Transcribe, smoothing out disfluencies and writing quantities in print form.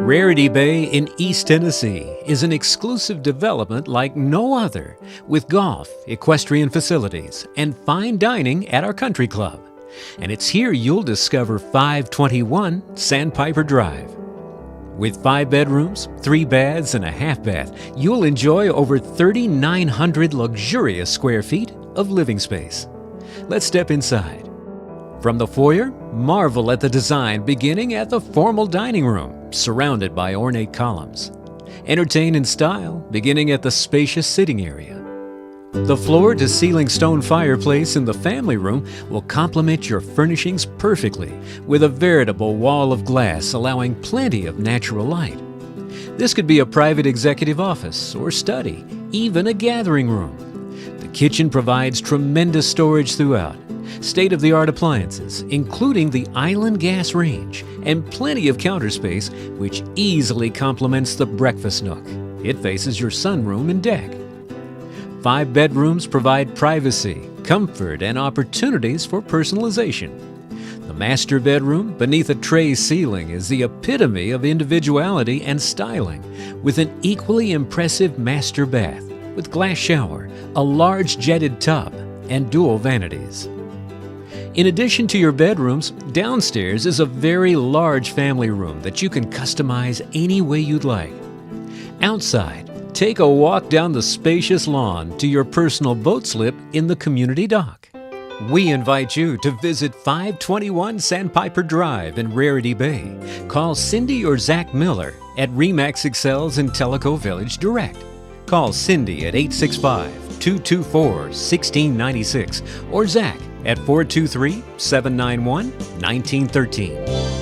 Rarity Bay in East Tennessee is an exclusive development like no other, with golf, equestrian facilities, and fine dining at our country club. And it's here you'll discover 521 Sandpiper Drive. With 5 bedrooms, 3 baths, and a half bath, you'll enjoy over 3,900 luxurious square feet of living space. Let's step inside. From the foyer, marvel at the design beginning at the formal dining room, surrounded by ornate columns. Entertain in style, beginning at the spacious sitting area. The floor-to-ceiling stone fireplace in the family room will complement your furnishings perfectly, with a veritable wall of glass allowing plenty of natural light. This could be a private executive office or study, even a gathering room. The kitchen provides tremendous storage throughout, state-of-the-art appliances, including the island gas range, and plenty of counter space, which easily complements the breakfast nook. It faces your sunroom and deck. 5 bedrooms provide privacy, comfort, and opportunities for personalization. The master bedroom, beneath a tray ceiling, is the epitome of individuality and styling, with an equally impressive master bath, with glass shower, a large jetted tub, and dual vanities. In addition to your bedrooms, downstairs is a very large family room that you can customize any way you'd like. Outside, take a walk down the spacious lawn to your personal boat slip in the community dock. We invite you to visit 521 Sandpiper Drive in Rarity Bay. Call Cindy or Zach Miller at RE/MAX Excels in Tellico Village Direct. Call Cindy at 865-224-1696 or Zach at 423-791-1913.